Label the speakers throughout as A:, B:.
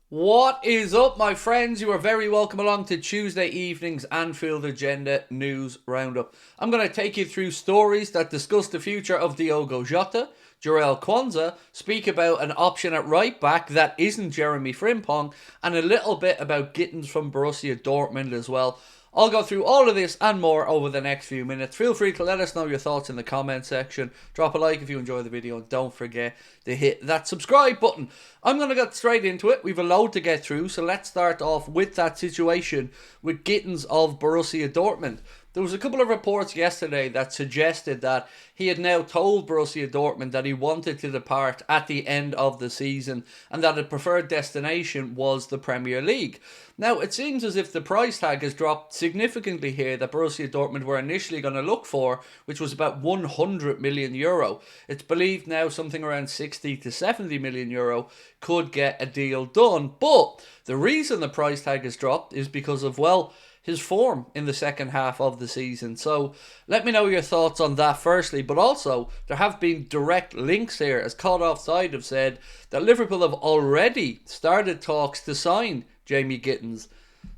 A: What is up, my friends? You are very welcome along to Tuesday evening's Anfield Agenda News Roundup. I'm going to take you through stories that discuss the future of Diogo Jota, Jarell Quansah, speak about an option at right back that isn't Jeremy Frimpong, and a little bit about Gittens from Borussia Dortmund as well. I'll go through all of this and more over the next few minutes. Feel free to let us know your thoughts in the comment section. Drop a like if you enjoy the video and don't forget to hit that subscribe button. I'm going to get straight into it. We've a load to get through, so let's start off with that situation with Gittens of Borussia Dortmund. There was a couple of reports yesterday that suggested that he had now told Borussia Dortmund that he wanted to depart at the end of the season and that a preferred destination was the Premier League. Now, it seems as if the price tag has dropped significantly here that Borussia Dortmund were initially going to look for, which was about 100 million euro. It's believed now something around 60 to 70 million euro could get a deal done. But the reason the price tag has dropped is because of, well, his form in the second half of the season. So let me know your thoughts on that firstly, but also there have been direct links here, as Caught Offside have said, that Liverpool have already started talks to sign Jamie Gittens.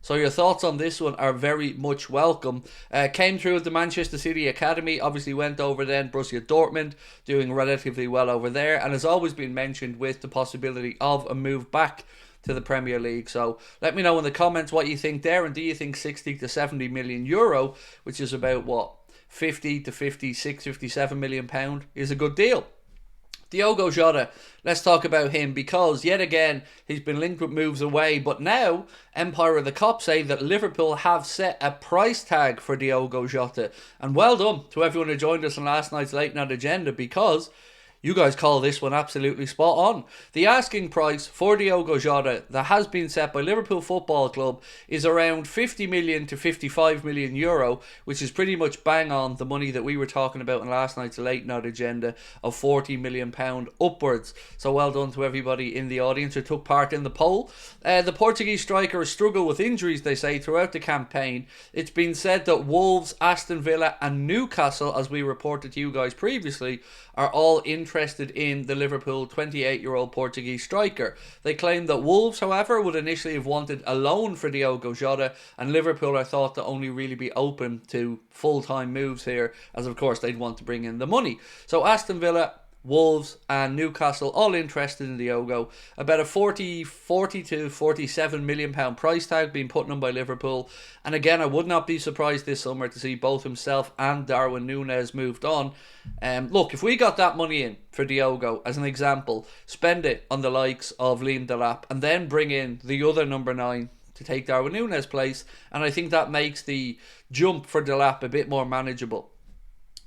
A: So your thoughts on this one are very much welcome. Came through at the Manchester City Academy, obviously went over then Borussia Dortmund, doing relatively well over there, and has always been mentioned with the possibility of a move back to the Premier League. So let me know in the comments what you think there, and do you think 60 to 70 million euro, which is about what, 50 to 56, 57 million pound, is a good deal? Diogo Jota, let's talk about him, because yet again he's been linked with moves away, but now Empire of the Cop say that Liverpool have set a price tag for Diogo Jota, and well done to everyone who joined us on last night's late night agenda, because you guys call this one absolutely spot on. The asking price for Diogo Jota that has been set by Liverpool Football Club is around 50 million to 55 million euro, which is pretty much bang on the money that we were talking about in last night's late night agenda of 40 million pound upwards. So well done to everybody in the audience who took part in the poll. The Portuguese striker has struggled with injuries, they say, throughout the campaign. It's been said that Wolves, Aston Villa and Newcastle, as we reported to you guys previously, are all interested in the Liverpool 28-year-old Portuguese striker. They claim that Wolves, however, would initially have wanted a loan for Diogo Jota, and Liverpool are thought to only really be open to full-time moves here, as of course they'd want to bring in the money. So Aston Villa, Wolves and Newcastle all interested in Diogo. About a 40 to 47 million pound price tag being put on by Liverpool, and again I would not be surprised this summer to see both himself and Darwin Núñez moved on. Look, if we got that money in for Diogo, as an example, spend it on the likes of Liam Delap and then bring in the other number 9 to take Darwin Núñez's place, and I think that makes the jump for Delap a bit more manageable.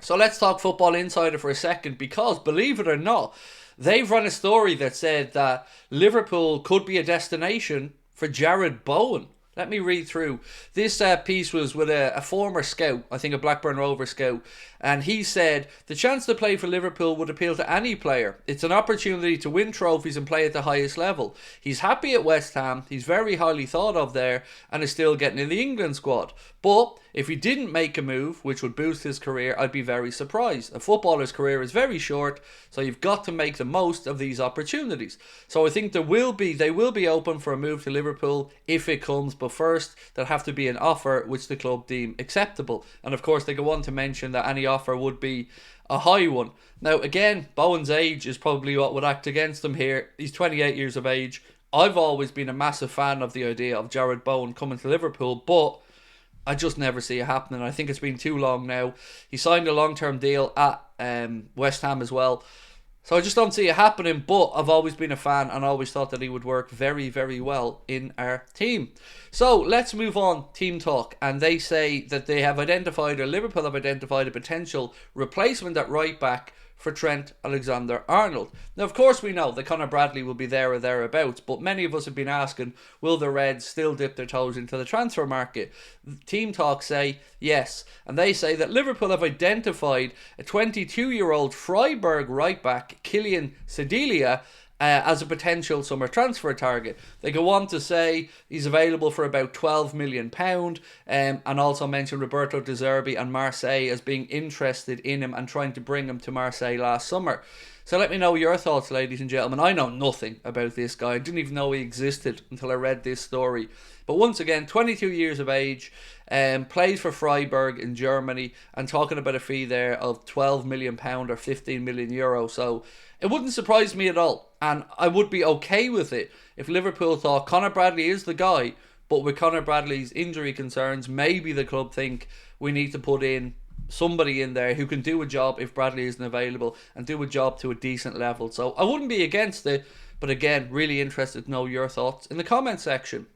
A: So let's talk Football Insider for a second, because believe it or not, they've run a story that said that Liverpool could be a destination for Jarell Bowen. Let me read through. This piece was with a former scout, I think a Blackburn Rovers scout, and he said, the chance to play for Liverpool would appeal to any player. It's an opportunity to win trophies and play at the highest level. He's happy at West Ham, he's very highly thought of there, and is still getting in the England squad. But if he didn't make a move which would boost his career, I'd be very surprised. A footballer's career is very short, so you've got to make the most of these opportunities. So I think they will be open for a move to Liverpool if it comes, but first there'll have to be an offer which the club deem acceptable. And of course they go on to mention that any offer would be a high one. Now again, Bowen's age is probably what would act against him here. He's 28 years of age. I've always been a massive fan of the idea of Jarell Bowen coming to Liverpool, but I just never see it happening. I think it's been too long now. He signed a long-term deal at West Ham as well. So I just don't see it happening, but I've always been a fan and always thought that he would work very, very well in our team. So let's move on, team talk. And they say that they have identified, or Liverpool have identified, a potential replacement at right back for Trent Alexander-Arnold. Now, of course, we know that Conor Bradley will be there or thereabouts, but many of us have been asking, will the Reds still dip their toes into the transfer market? Team Talk say yes, and they say that Liverpool have identified a 22-year-old Freiburg right-back, Kylian Sedilia, as a potential summer transfer target. They go on to say he's available for about £12 million, and also mention Roberto De Zerbi and Marseille as being interested in him and trying to bring him to Marseille last summer. So let me know your thoughts, ladies and gentlemen. I know nothing about this guy. I didn't even know he existed until I read this story. But once again, 22 years of age, plays for Freiburg in Germany, and talking about a fee there of £12 million or €15 million. So it wouldn't surprise me at all. And I would be okay with it if Liverpool thought Conor Bradley is the guy, but with Conor Bradley's injury concerns, maybe the club think we need to put in somebody in there who can do a job if Bradley isn't available, and do a job to a decent level. So I wouldn't be against it, but again, really interested to know your thoughts in the comment section.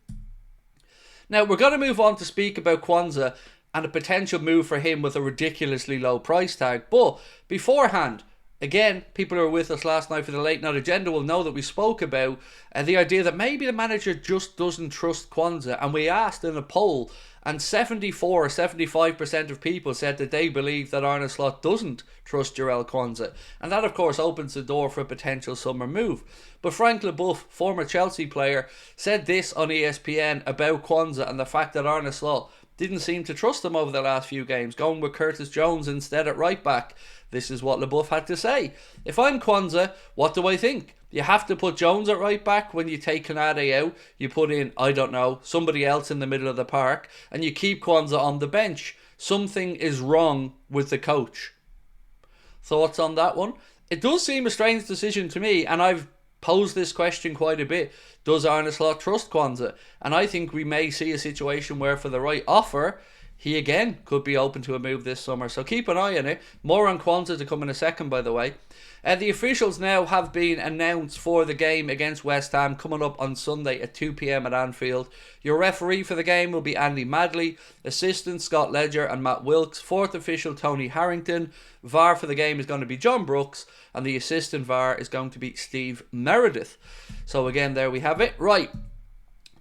A: Now, we're going to move on to speak about Quansah and a potential move for him with a ridiculously low price tag. But beforehand, again, people who were with us last night for the late night agenda will know that we spoke about the idea that maybe the manager just doesn't trust Quansah. And we asked in a poll, and 74 or 75% of people said that they believe that Arne Slot doesn't trust Jarell Quansah. And that, of course, opens the door for a potential summer move. But Frank Leboeuf, former Chelsea player, said this on ESPN about Quansah and the fact that Arne Slot didn't seem to trust him over the last few games, going with Curtis Jones instead at right back. This is what Leboeuf had to say. If I'm Quansah, what do I think? You have to put Jones at right back when you take Canade out. You put in, I don't know, somebody else in the middle of the park, and you keep Quansah on the bench. Something is wrong with the coach. Thoughts on that one? It does seem a strange decision to me, and I've posed this question quite a bit. Does Arne Slot trust Quansah? And I think we may see a situation where for the right offer, he again could be open to a move this summer. So keep an eye on it. More on Quansah to come in a second, by the way. The officials now have been announced for the game against West Ham coming up on Sunday at 2 p.m. at Anfield. Your referee for the game will be Andy Madley, assistant Scott Ledger and Matt Wilkes, fourth official Tony Harrington. VAR for the game is going to be John Brooks, and the assistant VAR is going to be Steve Meredith. So again, there we have it. Right,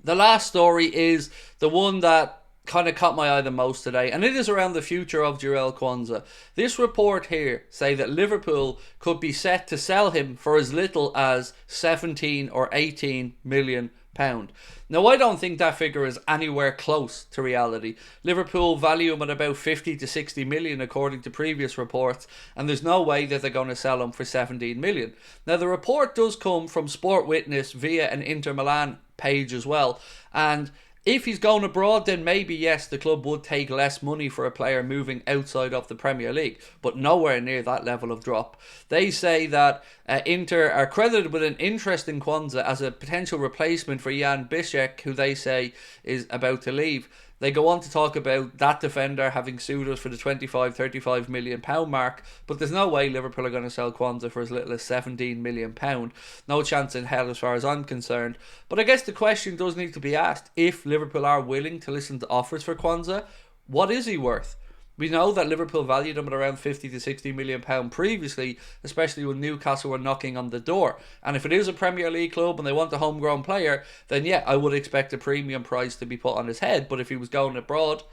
A: the last story is the one that kind of caught my eye the most today, and it is around the future of Jarell Quansah. This report here say that Liverpool could be set to sell him for as little as 17 or 18 million pound. Now, I don't think that figure is anywhere close to reality. Liverpool value him at about 50 to 60 million according to previous reports, and there's no way that they're going to sell him for 17 million. Now, the report does come from Sport Witness via an Inter Milan page as well, and if he's going abroad, then maybe, yes, the club would take less money for a player moving outside of the Premier League, but nowhere near that level of drop. They say that Inter are credited with an interest in Quansah as a potential replacement for Jan Bishek, who they say is about to leave. They go on to talk about that defender having suitors for the 25-35 million pound mark, but there's no way Liverpool are going to sell Quansah for as little as 17 million pound. No chance in hell as far as I'm concerned. But I guess the question does need to be asked, if Liverpool are willing to listen to offers for Quansah, what is he worth? We know that Liverpool valued him at around 50 to 60 million pound previously, especially when Newcastle were knocking on the door. And if it is a Premier League club and they want a homegrown player, then yeah, I would expect a premium price to be put on his head. But if he was going abroad,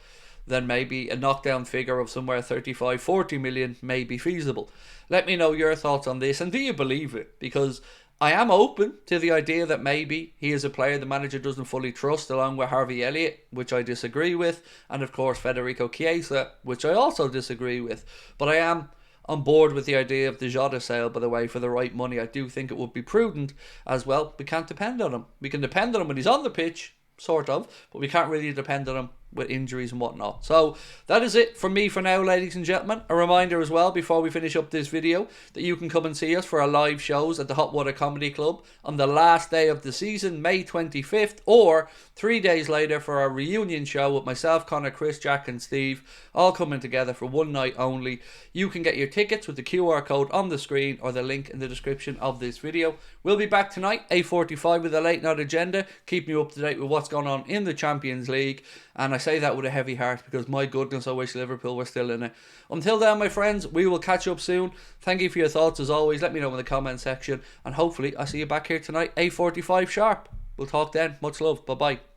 A: then maybe a knockdown figure of somewhere 35-40 million may be feasible. Let me know your thoughts on this, and do you believe it? Because I am open to the idea that maybe he is a player the manager doesn't fully trust, along with Harvey Elliott, which I disagree with, and of course Federico Chiesa, which I also disagree with. But I am on board with the idea of the Jota sale, by the way, for the right money. I do think it would be prudent as well. We can't depend on him. We can depend on him when he's on the pitch, sort of, but we can't really depend on him with injuries and whatnot. So that is it from me for now, ladies and gentlemen. A reminder as well, before we finish up this video, that you can come and see us for our live shows at the Hot Water Comedy Club on the last day of the season, May 25th, or 3 days later for our reunion show with myself, Connor, Chris, Jack and Steve, all coming together for one night only. You can get your tickets with the QR code on the screen or the link in the description of this video. We'll be back tonight, 8:45, with a late night agenda, keeping you up to date with what's going on in the Champions League. And I say that with a heavy heart because, my goodness, I wish Liverpool were still in it. Until then, my friends, we will catch up soon. Thank you for your thoughts as always. Let me know in the comment section, and hopefully I'll see you back here tonight, 8:45 sharp. We'll talk then. Much love. Bye bye.